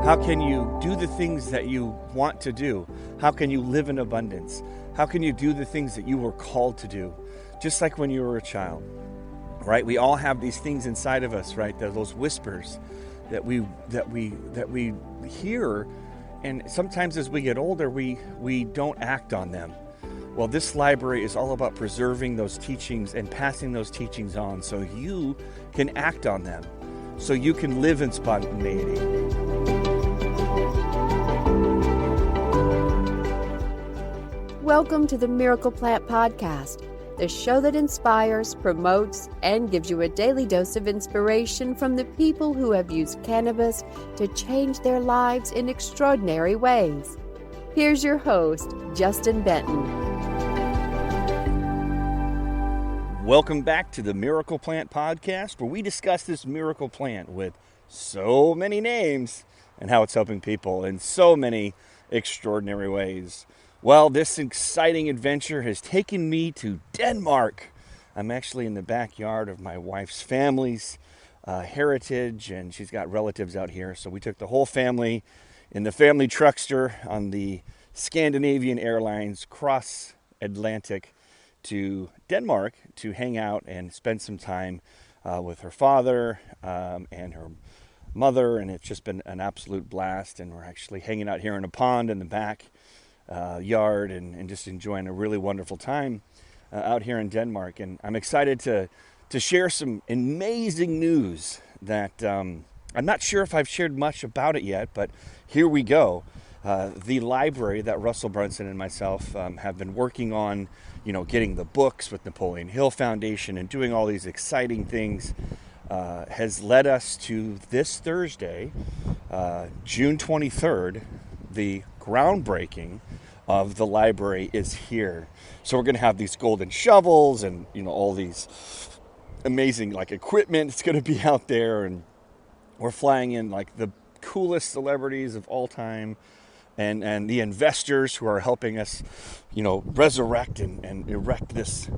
How can you do the things that you want to do? How can you live in abundance? How can you do the things that you were called to do? Just like when you were a child, right? We all have these things inside of us, right? Those whispers that we hear, and sometimes as we get older, we don't act on them. Well, this library is all about preserving those teachings and passing those teachings on so you can act on them, so you can live in spontaneity. Welcome to the Miracle Plant Podcast, the show that inspires, promotes, and gives you a daily dose of inspiration from the people who have used cannabis to change their lives in extraordinary ways. Here's your host, Justin Benton. Welcome back to the Miracle Plant Podcast, where we discuss this miracle plant with so many names and how it's helping people in so many extraordinary ways. Well, this exciting adventure has taken me to Denmark. I'm actually in the backyard of my wife's family's heritage, and she's got relatives out here. So we took the whole family in the family truckster on the Scandinavian Airlines cross-Atlantic to Denmark to hang out and spend some time with her father and her mother, and it's just been an absolute blast. And we're actually hanging out here in a pond in the back yard and just enjoying a really wonderful time out here in Denmark. And I'm excited to share some amazing news that I'm not sure if I've shared much about it yet, but here we go. The library that Russell Brunson and myself have been working on, getting the books with Napoleon Hill Foundation and doing all these exciting things, has led us to this Thursday, June 23rd, the groundbreaking of the library is here. So we're going to have these golden shovels and, all these amazing equipment. It's going to be out there, and we're flying in the coolest celebrities of all time and the investors who are helping us, resurrect and erect this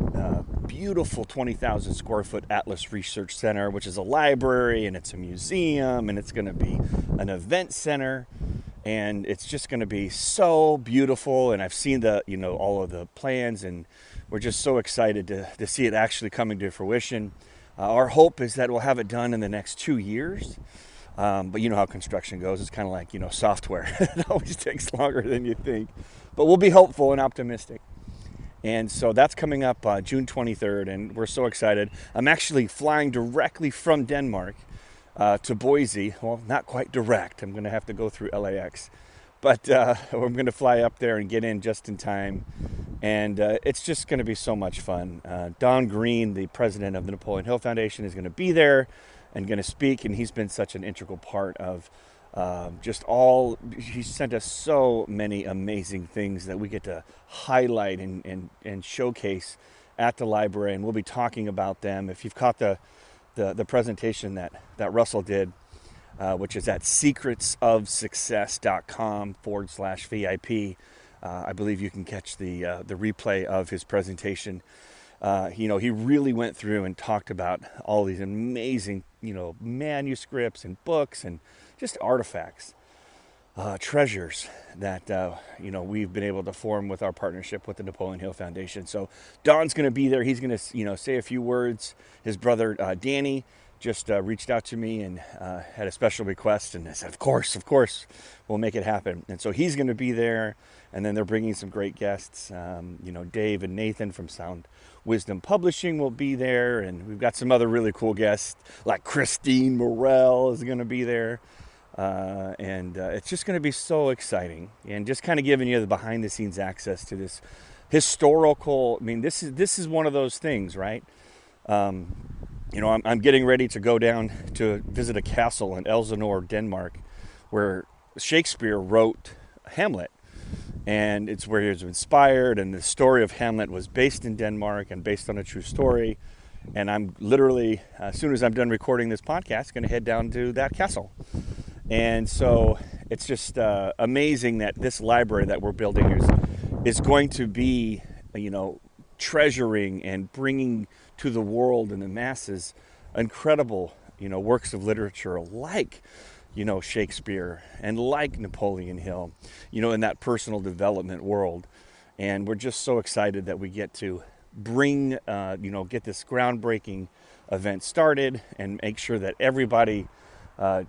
beautiful 20,000 square foot Atlas Research Center, which is a library and it's a museum and it's going to be an event center. And it's just going to be so beautiful. And I've seen all of the plans, and we're just so excited to see it actually coming to fruition. Our hope is that we'll have it done in the next 2 years. But you know how construction goes. It's kind of like, software. It always takes longer than you think. But we'll be hopeful and optimistic. And so that's coming up June 23rd, and we're so excited. I'm actually flying directly from Denmark to Boise. Well, not quite direct. I'm going to have to go through LAX. But I'm going to fly up there and get in just in time. And it's just going to be so much fun. Don Green, the president of the Napoleon Hill Foundation, is going to be there and going to speak. And he's been such an integral part of he sent us so many amazing things that we get to highlight and showcase at the library. And we'll be talking about them. If you've caught the presentation that Russell did, which is at secretsofsuccess.com/VIP. I believe you can catch the replay of his presentation. He really went through and talked about all these amazing, manuscripts and books and just artifacts, treasures that, we've been able to form with our partnership with the Napoleon Hill Foundation. So Don's going to be there. He's going to, say a few words. His brother, Danny, just reached out to me and had a special request. And I said, of course, we'll make it happen. And so he's going to be there. And then they're bringing some great guests. Dave and Nathan from Sound Wisdom Publishing will be there. And we've got some other really cool guests, like Christine Morel is going to be there. And it's just going to be so exciting, and just kind of giving you the behind the scenes access to this historical. I mean, this is one of those things, right? I'm getting ready to go down to visit a castle in Elsinore, Denmark, where Shakespeare wrote Hamlet, and it's where he was inspired. And the story of Hamlet was based in Denmark and based on a true story. And I'm literally, as soon as I'm done recording this podcast, going to head down to that castle. And so it's just amazing that this library that we're building is going to be, treasuring and bringing to the world and the masses incredible, works of literature like Shakespeare and like Napoleon Hill, in that personal development world. And we're just so excited that we get to bring, get this groundbreaking event started and make sure that everybody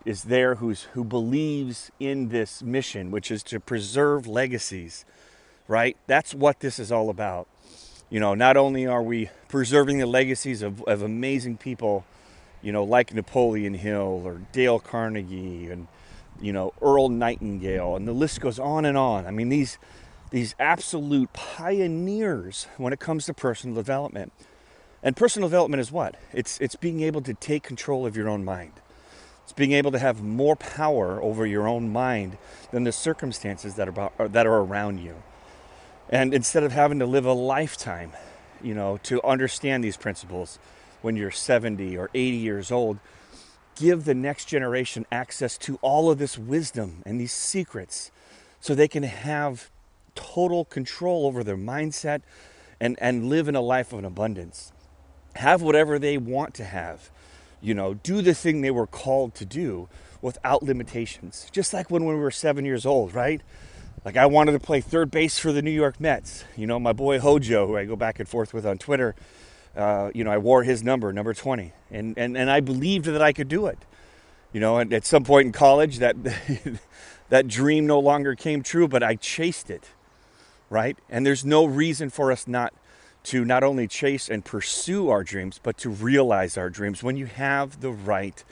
is there who believes in this mission, which is to preserve legacies, right? That's what this is all about. Not only are we preserving the legacies of amazing people, like Napoleon Hill or Dale Carnegie and, Earl Nightingale, and the list goes on and on. I mean, these absolute pioneers when it comes to personal development. And personal development is what? It's being able to take control of your own mind. It's being able to have more power over your own mind than the circumstances that are around you. And instead of having to live a lifetime, to understand these principles when you're 70 or 80 years old, give the next generation access to all of this wisdom and these secrets so they can have total control over their mindset and live in a life of an abundance. Have whatever they want to have. Do the thing they were called to do without limitations. Just like when we were 7 years old, right? Like I wanted to play third base for the New York Mets. My boy Hojo, who I go back and forth with on Twitter, I wore his number 20. And I believed that I could do it. And at some point in college, that that dream no longer came true, but I chased it, right? And there's no reason for us not only chase and pursue our dreams, but to realize our dreams. When you have the right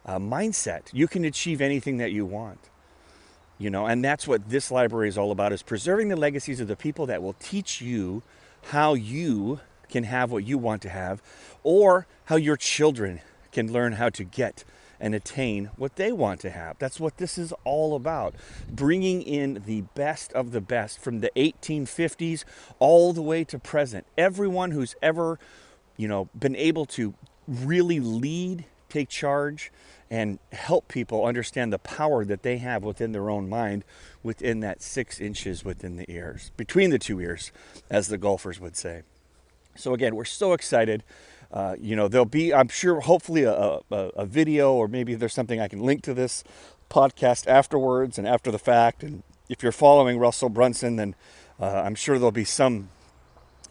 mindset, you can achieve anything that you want. And that's what this library is all about, is preserving the legacies of the people that will teach you how you can have what you want to have, or how your children can learn how to get and attain what they want to have. That's what this is all about. Bringing in the best of the best from the 1850s all the way to present. Everyone who's ever, been able to really lead, take charge, and help people understand the power that they have within their own mind, within that 6 inches within the ears, between the 2 ears, as the golfers would say. So again, we're so excited. There'll be, I'm sure, hopefully a video, or maybe there's something I can link to this podcast afterwards and after the fact. And if you're following Russell Brunson, then I'm sure there'll be some,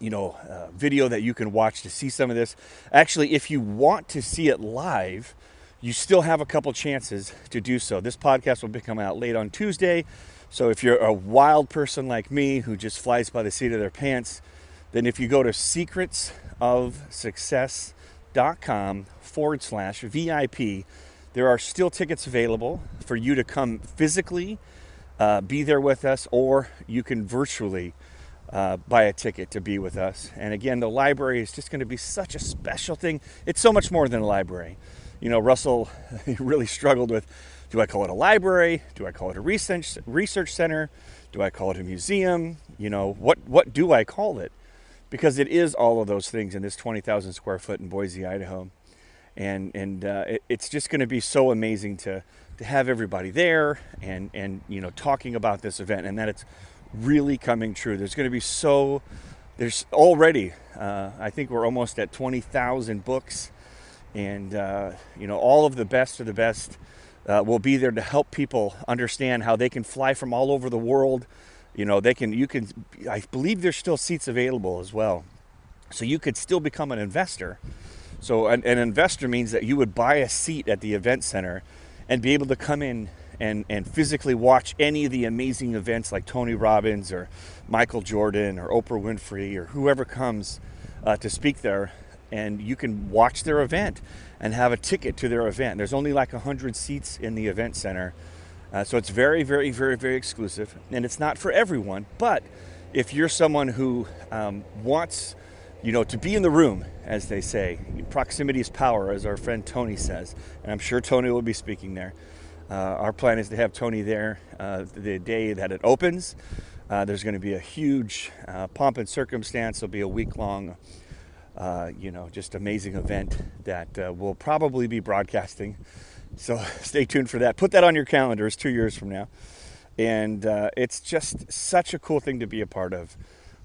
video that you can watch to see some of this. Actually, if you want to see it live, you still have a couple chances to do so. This podcast will be coming out late on Tuesday. So if you're a wild person like me who just flies by the seat of their pants, then if you go to secretsofsuccess.com/VIP, there are still tickets available for you to come physically, be there with us, or you can virtually buy a ticket to be with us. And again, the library is just going to be such a special thing. It's so much more than a library. Russell really struggled with, do I call it a library? Do I call it a research center? Do I call it a museum? What do I call it? Because it is all of those things in this 20,000 square foot in Boise, Idaho. And it's just going to be so amazing to have everybody there and talking about this event, and that it's really coming true. There's going to be there's already, I think we're almost at 20,000 books. And, all of the best of the best will be there to help people understand how they can fly from all over the world. I believe there's still seats available as well. So you could still become an investor. So an investor means that you would buy a seat at the event center and be able to come in and physically watch any of the amazing events like Tony Robbins or Michael Jordan or Oprah Winfrey or whoever comes to speak there. And you can watch their event and have a ticket to their event. There's only like 100 seats in the event center. So it's very, very, very, very exclusive. And it's not for everyone. But if you're someone who wants, to be in the room, as they say, proximity is power, as our friend Tony says. And I'm sure Tony will be speaking there. Our plan is to have Tony there the day that it opens. There's going to be a huge pomp and circumstance. There'll be a week-long just amazing event that we'll probably be broadcasting. So stay tuned for that. Put that on your calendar. It's 2 years from now. And it's just such a cool thing to be a part of,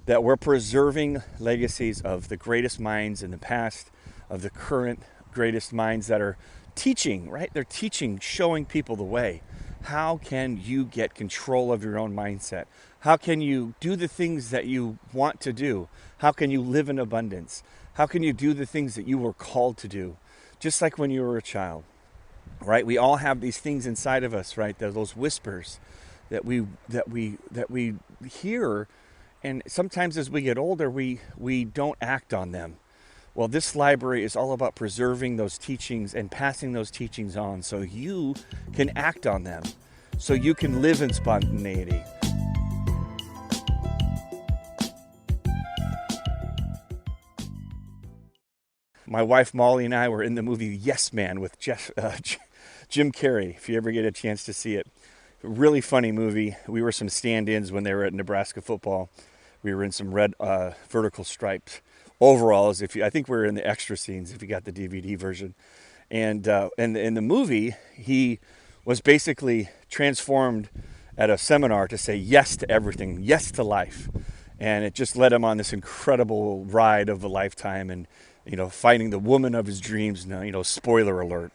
that we're preserving legacies of the greatest minds in the past, of the current greatest minds that are teaching, right? They're teaching, showing people the way. How can you get control of your own mindset? How can you do the things that you want to do? How can you live in abundance? How can you do the things that you were called to do? Just like when you were a child, right? We all have these things inside of us, right? Those whispers that we hear, and sometimes as we get older, we don't act on them. Well, this library is all about preserving those teachings and passing those teachings on so you can act on them, so you can live in spontaneity. My wife Molly and I were in the movie Yes Man with Jim Carrey, if you ever get a chance to see it. Really funny movie. We were some stand-ins when they were at Nebraska football. We were in some red vertical stripes overalls. I think we were in the extra scenes if you got the DVD version. And in the movie, he was basically transformed at a seminar to say yes to everything, yes to life. And it just led him on this incredible ride of a lifetime, and finding the woman of his dreams. Now, spoiler alert,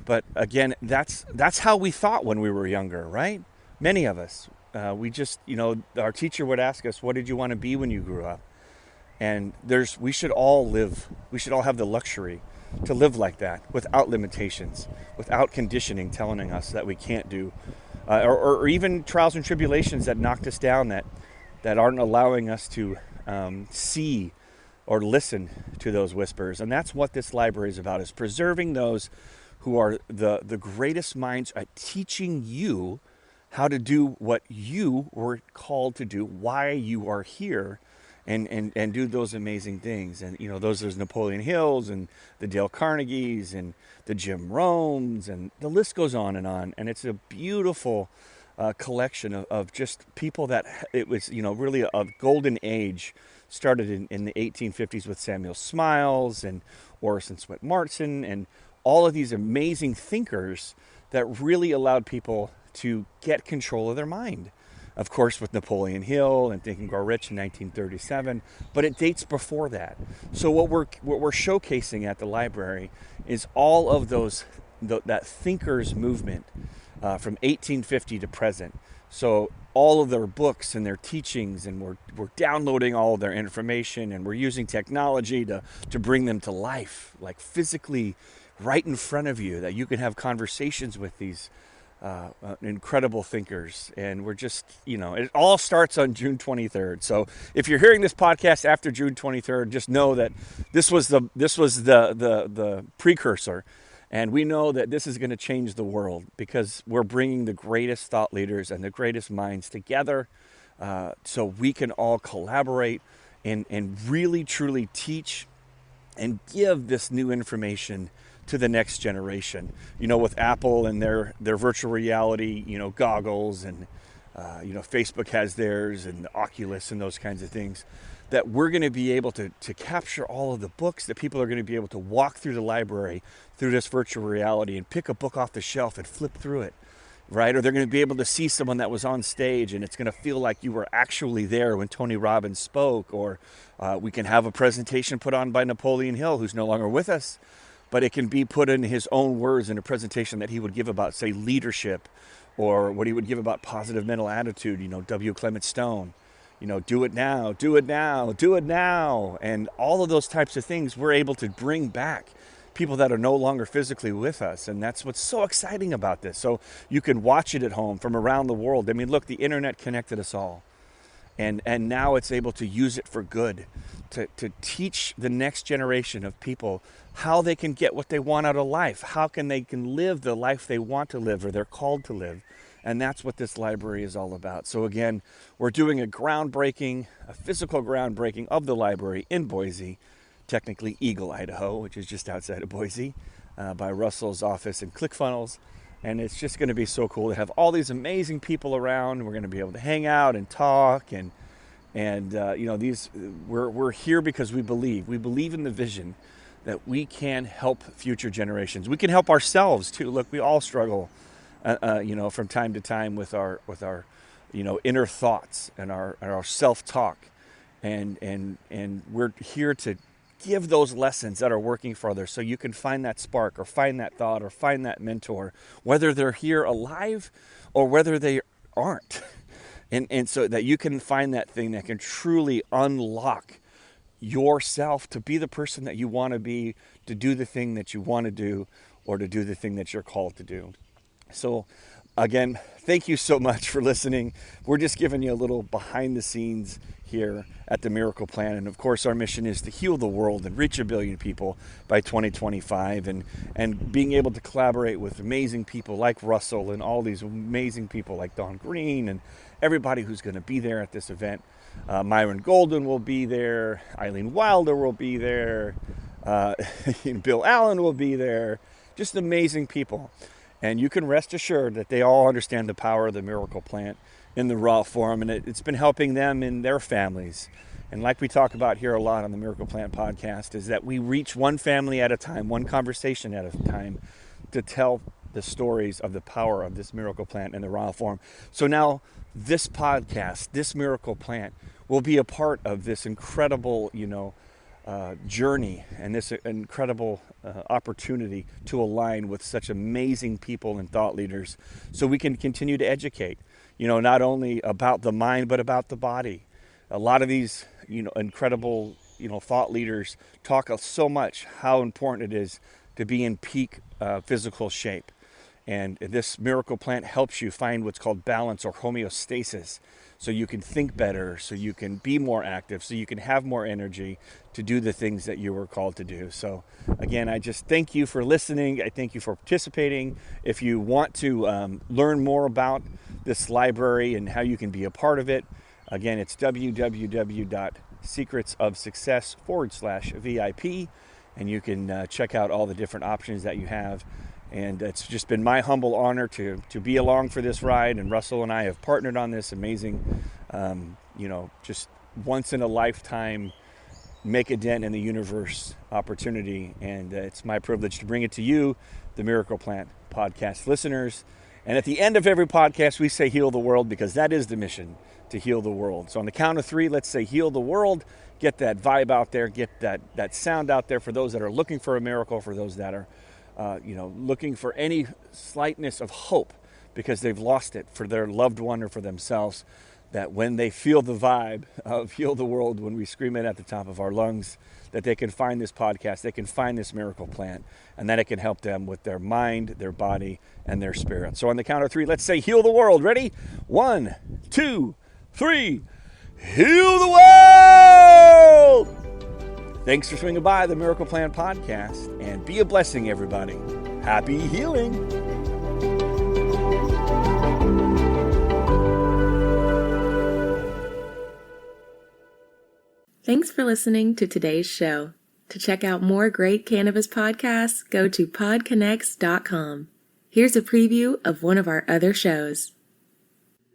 but again, that's how we thought when we were younger, right? Many of us, we just, our teacher would ask us, "What did you want to be when you grew up?" And we should all have the luxury to live like that, without limitations, without conditioning telling us that we can't do, or even trials and tribulations that knocked us down, that aren't allowing us to see or listen to those whispers. And that's what this library is about, is preserving those who are the greatest minds at teaching you how to do what you were called to do, why you are here, and do those amazing things. And there's Napoleon Hills and the Dale Carnegies and the Jim Rohns, and the list goes on. And it's a beautiful collection of just people that it was really a golden age. Started in the 1850s with Samuel Smiles and Orison Swett Martin and all of these amazing thinkers that really allowed people to get control of their mind. Of course, with Napoleon Hill and Think and Grow Rich in 1937, but it dates before that. So what we're showcasing at the library is all of that thinkers movement from 1850 to present. So all of their books and their teachings, and we're downloading all of their information, and we're using technology to bring them to life, like physically right in front of you, that you can have conversations with these incredible thinkers. And we're just, it all starts on June 23rd. So if you're hearing this podcast after June 23rd, just know that this was the precursor. And we know that this is going to change the world, because we're bringing the greatest thought leaders and the greatest minds together, so we can all collaborate and really, truly teach and give this new information to the next generation. With Apple and their virtual reality, goggles, and Facebook has theirs, and the Oculus and those kinds of things, that we're going to be able to capture all of the books, that people are going to be able to walk through the library through this virtual reality and pick a book off the shelf and flip through it, right? Or they're going to be able to see someone that was on stage, and it's going to feel like you were actually there when Tony Robbins spoke. Or we can have a presentation put on by Napoleon Hill, who's no longer with us, but it can be put in his own words in a presentation that he would give about, say, leadership, or what he would give about positive mental attitude, W. Clement Stone. Do it now, do it now, do it now. And all of those types of things we're able to bring back people that are no longer physically with us. And that's what's so exciting about this. So you can watch it at home from around the world. I mean, look, the internet connected us all. And now it's able to use it for good, to teach the next generation of people how they can get what they want out of life, how they can live the life they want to live or they're called to live. And that's what this library is all about. So again, we're doing a physical groundbreaking of the library in Boise, technically Eagle, Idaho, which is just outside of Boise, by Russell's office and ClickFunnels. And it's just going to be so cool to have all these amazing people around. We're going to be able to hang out and talk, and we're here because we believe in the vision that we can help future generations. We can help ourselves too. Look, we all struggle, from time to time with our inner thoughts and our self-talk, and we're here to give those lessons that are working for others so you can find that spark or find that thought or find that mentor, whether they're here alive or whether they aren't. And so that you can find that thing that can truly unlock yourself to be the person that you want to be, to do the thing that you want to do, or to do the thing that you're called to do. So again, thank you so much for listening. We're just giving you a little behind the scenes here at the Miracle Plan. And of course, our mission is to heal the world and reach 1 billion people by 2025. And being able to collaborate with amazing people like Russell and all these amazing people like Don Green and everybody who's going to be there at this event. Myron Golden will be there. Eileen Wilder will be there. Bill Allen will be there. Just amazing people. And you can rest assured that they all understand the power of the Miracle Plant in the raw form, and it's been helping them in their families. And like we talk about here a lot on the Miracle Plant podcast, is that we reach one family at a time, one conversation at a time, to tell the stories of the power of this Miracle Plant in the raw form. So now this podcast, this Miracle Plant, will be a part of this incredible, journey and this incredible opportunity to align with such amazing people and thought leaders, so we can continue to educate, not only about the mind but about the body. A lot of these, incredible, thought leaders talk so much how important it is to be in peak physical shape. And this Miracle Plant helps you find what's called balance or homeostasis, so you can think better, so you can be more active, so you can have more energy to do the things that you were called to do. So again, I just thank you for listening. I thank you for participating. If you want to learn more about this library and how you can be a part of it, again, it's www.secretsofsuccess.com/VIP, and you can check out all the different options that you have. And it's just been my humble honor to be along for this ride. And Russell and I have partnered on this amazing, just once in a lifetime, make a dent in the universe opportunity. And it's my privilege to bring it to you, the Miracle Plant podcast listeners. And at the end of every podcast, we say heal the world, because that is the mission, to heal the world. So on the count of 3, let's say heal the world. Get that vibe out there, get that sound out there for those that are looking for a miracle, for those that are looking for any slightness of hope because they've lost it for their loved one or for themselves, that when they feel the vibe of heal the world, when we scream it at the top of our lungs, that they can find this podcast, they can find this Miracle Plant, and that it can help them with their mind, their body, and their spirit. So on the count of 3, let's say heal the world. Ready? 1, 2, 3. Heal the world! Thanks for swinging by the Miracle Plant podcast, and be a blessing, everybody. Happy healing. Thanks for listening to today's show. To check out more great cannabis podcasts, go to PodConx.com. Here's a preview of one of our other shows.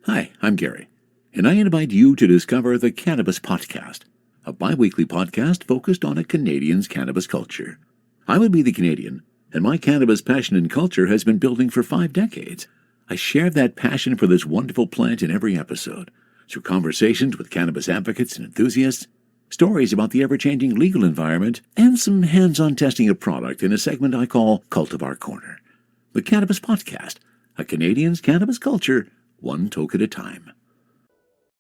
Hi, I'm Gary, and I invite you to discover the Cannabis Podcast, a bi-weekly podcast focused on a Canadian's cannabis culture. I would be the Canadian, and my cannabis passion and culture has been building for 5 decades. I share that passion for this wonderful plant in every episode, through conversations with cannabis advocates and enthusiasts, stories about the ever-changing legal environment, and some hands-on testing of product in a segment I call Cultivar Corner. The Cannabis Podcast, a Canadian's cannabis culture, one toke at a time.